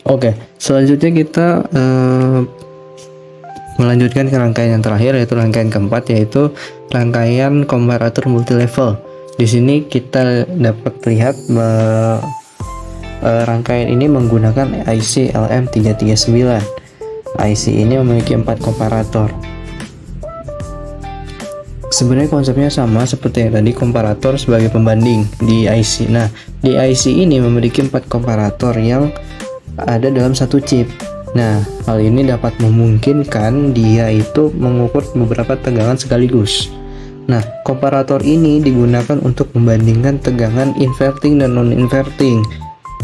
Oke, selanjutnya kita melanjutkan ke rangkaian yang terakhir, yaitu rangkaian keempat, yaitu rangkaian komparator multi level. Di sini kita dapat lihat rangkaian ini menggunakan IC LM339. IC ini memiliki 4 komparator. Sebenarnya konsepnya sama seperti yang tadi, komparator sebagai pembanding di IC. Nah, di IC ini memiliki 4 komparator yang ada dalam satu chip. Nah, hal ini dapat memungkinkan dia itu mengukur beberapa tegangan sekaligus. Nah, komparator ini digunakan untuk membandingkan tegangan inverting dan non-inverting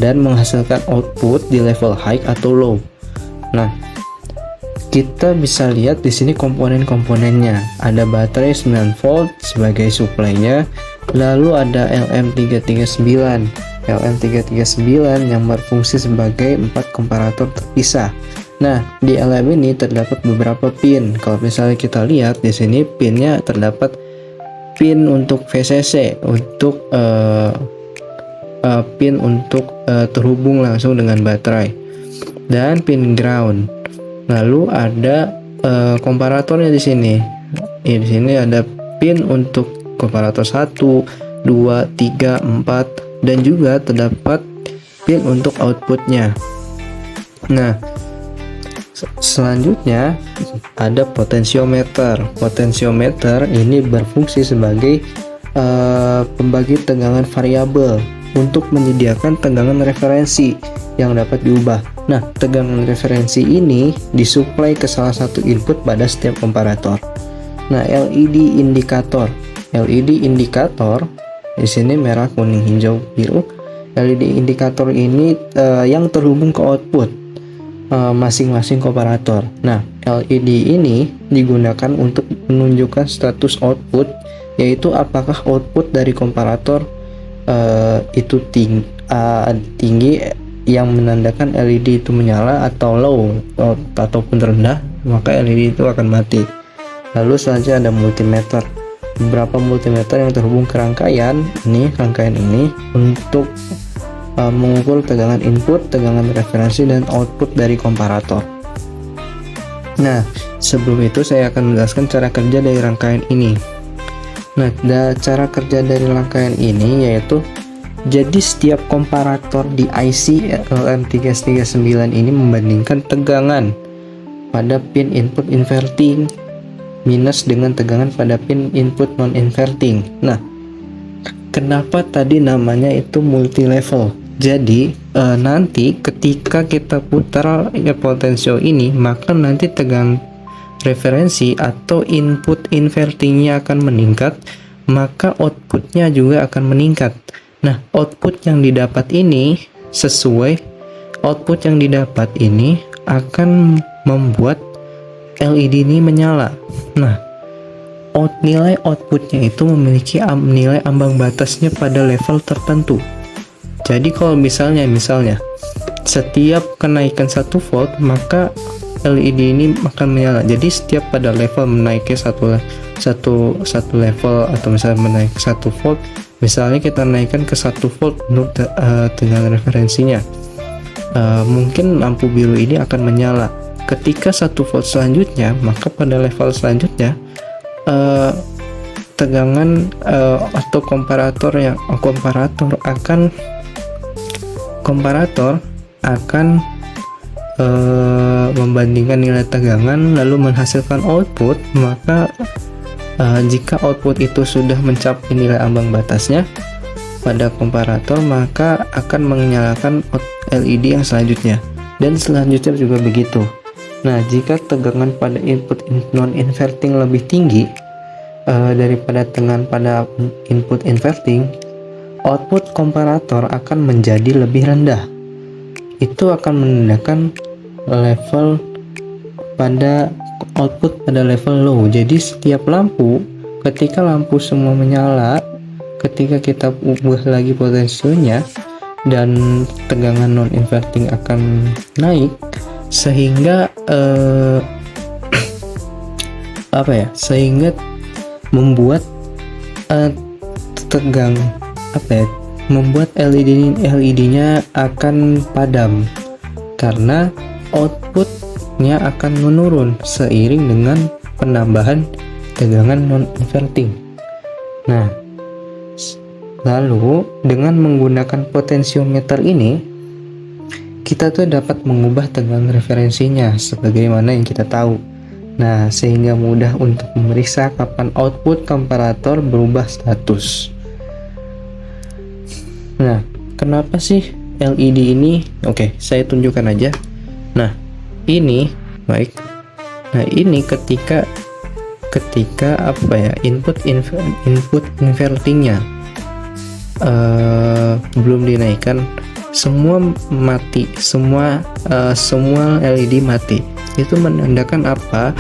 dan menghasilkan output di level high atau low. Nah, kita bisa lihat di sini komponen-komponennya. Ada baterai 9 volt sebagai supply-nya, lalu ada LM339 yang berfungsi sebagai 4 komparator terpisah. Nah, di LM ini terdapat beberapa pin. Kalau misalnya kita lihat di sini pinnya terdapat pin untuk VCC, untuk pin untuk terhubung langsung dengan baterai, dan pin ground. Lalu ada komparatornya di sini. Di sini ada pin untuk komparator 1, 2, 3, 4, dan juga terdapat pin untuk outputnya. Nah, selanjutnya ada potensiometer. Potensiometer ini berfungsi sebagai pembagi tegangan variabel untuk menyediakan tegangan referensi yang dapat diubah. Nah, tegangan referensi ini disuplai ke salah satu input pada setiap komparator. Nah, LED indikator. LED indikator di sini merah, kuning, hijau, biru. LED indikator ini yang terhubung ke output masing-masing komparator. Nah, LED ini digunakan untuk menunjukkan status output, yaitu apakah output dari komparator itu tinggi yang menandakan LED itu menyala, atau low ataupun rendah, maka LED itu akan mati. Lalu selanjutnya ada multimeter. Beberapa multimeter yang terhubung ke rangkaian ini untuk mengukur tegangan input, tegangan referensi, dan output dari komparator. Nah, sebelum itu saya akan menjelaskan cara kerja dari rangkaian ini. Nah, cara kerja dari rangkaian ini yaitu, jadi setiap komparator di IC LM339 ini membandingkan tegangan pada pin input inverting minus dengan tegangan pada pin input non-inverting. Nah, kenapa tadi namanya itu multi level? Jadi nanti ketika kita putar potensio ini, maka nanti tegangan referensi atau input invertingnya akan meningkat, maka outputnya juga akan meningkat. Nah, output yang didapat ini akan membuat LED ini menyala. Nah, nilai outputnya itu memiliki nilai ambang batasnya pada level tertentu. Jadi kalau misalnya setiap kenaikan 1 volt, maka LED ini akan menyala. Jadi setiap pada level menaiki satu level, atau misalnya menaik 1 volt, misalnya kita naikkan ke 1 volt menurut tegangan referensinya, mungkin lampu biru ini akan menyala. Ketika 1 volt selanjutnya, maka pada level selanjutnya tegangan atau komparator akan membandingkan nilai tegangan lalu menghasilkan output. Maka jika output itu sudah mencapai nilai ambang batasnya pada komparator, maka akan menyalakan LED yang selanjutnya, dan selanjutnya juga begitu. Nah, jika tegangan pada input non-inverting lebih tinggi daripada tegangan pada input inverting, output komparator akan menjadi lebih rendah. Itu akan menandakan level pada output pada level low. Jadi setiap lampu, ketika lampu semua menyala, ketika kita ubah lagi potensionya, dan tegangan non-inverting akan naik, sehingga sehingga membuat membuat LED-nya akan padam. karena outputnya akan menurun seiring dengan penambahan tegangan non-inverting. Nah, lalu dengan menggunakan potensiometer ini, kita tuh dapat mengubah tegangan referensinya sebagaimana yang kita tahu. Nah, sehingga mudah untuk memeriksa kapan output komparator berubah status. Nah, kenapa sih LED ini? Oke, saya tunjukkan aja. Nah, ini baik. Nah, ini ketika apa ya, input invertingnya belum dinaikkan, semua mati, semua LED mati. Itu menandakan apa?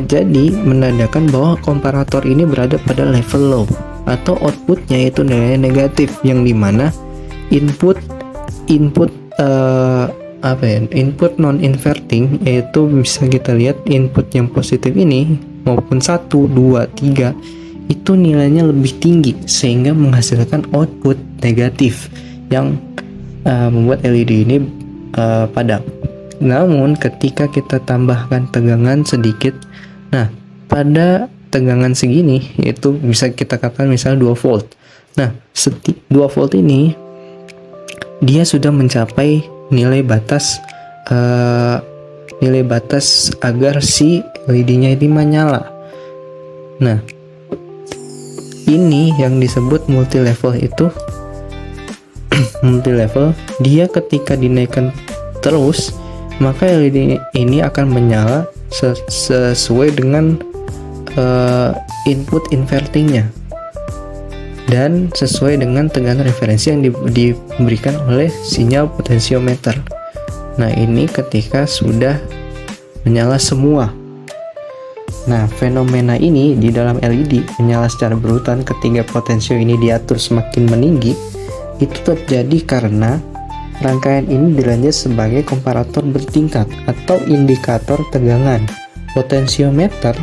Jadi menandakan bahwa komparator ini berada pada level low atau outputnya itu nilainya negatif, yang dimana input non inverting, yaitu bisa kita lihat input yang positif ini maupun 1, 2, 3 itu nilainya lebih tinggi sehingga menghasilkan output negatif yang membuat LED ini padam. Namun ketika kita tambahkan tegangan sedikit, nah pada tegangan segini, yaitu bisa kita katakan misalnya 2 volt. Nah, 2 volt ini dia sudah mencapai nilai batas agar si LED-nya ini menyala. Nah, ini yang disebut multi level itu multi level. Dia ketika dinaikkan terus, maka LED ini akan menyala sesuai dengan input invertingnya dan sesuai dengan tegangan referensi yang diberikan oleh sinyal potensiometer. Nah, ini ketika sudah menyala semua. Nah, fenomena ini di dalam LED menyala secara berurutan ketika potensio ini diatur semakin meninggi, itu terjadi karena rangkaian ini dilanjut sebagai komparator bertingkat atau indikator tegangan. Potensiometer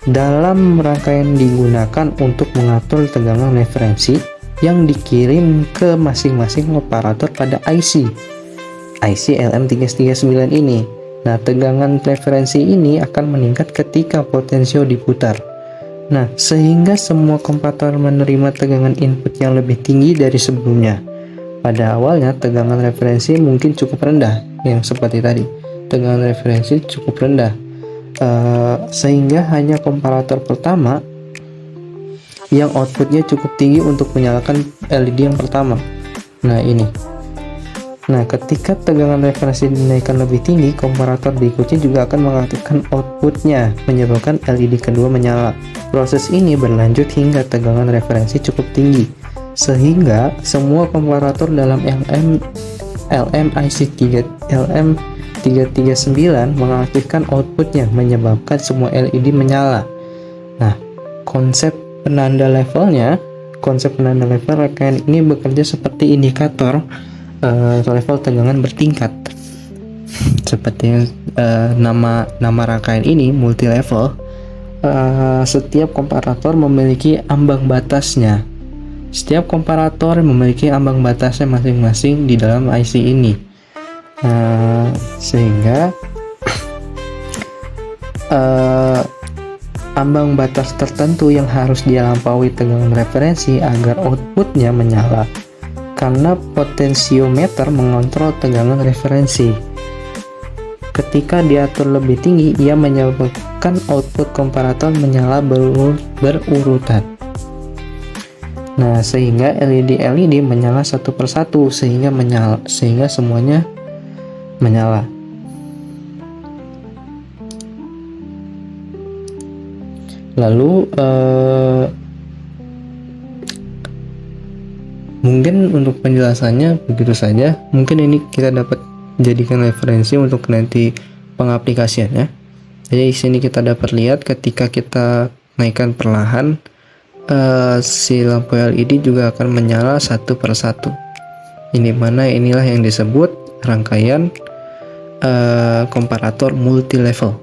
dalam rangkaian digunakan untuk mengatur tegangan referensi yang dikirim ke masing-masing operator pada IC LM339 ini. Nah, tegangan referensi ini akan meningkat ketika potensio diputar. Nah, sehingga semua komparator menerima tegangan input yang lebih tinggi dari sebelumnya. Pada awalnya tegangan referensi mungkin cukup rendah, yang seperti tadi. Tegangan referensi cukup rendah, sehingga hanya komparator pertama yang outputnya cukup tinggi untuk menyalakan LED yang pertama. Nah, ini. Nah, ketika tegangan referensi dinaikkan lebih tinggi, komparator berikutnya juga akan mengaktifkan outputnya, menyebabkan LED kedua menyala. Proses ini berlanjut hingga tegangan referensi cukup tinggi, sehingga semua komparator dalam LM339 mengaktifkan outputnya, menyebabkan semua LED menyala. Nah, konsep penanda level rangkaian ini bekerja seperti indikator level tegangan bertingkat. Seperti nama rangkaian ini multi level. Setiap komparator memiliki ambang batasnya. Setiap komparator memiliki ambang batasnya masing-masing di dalam IC ini. Sehingga ambang batas tertentu yang harus dilampaui tegangan referensi agar outputnya menyala, karena potensiometer mengontrol tegangan referensi. Ketika diatur lebih tinggi, ia menyebabkan output komparator menyala berurutan. Nah, sehingga LED menyala satu persatu sehingga semuanya menyala. Lalu mungkin untuk penjelasannya begitu saja. Mungkin ini kita dapat jadikan referensi untuk nanti pengaplikasiannya. Jadi di sini kita dapat lihat ketika kita naikkan perlahan, si lampu LED juga akan menyala satu persatu. Inilah yang disebut rangkaian komparator multi level.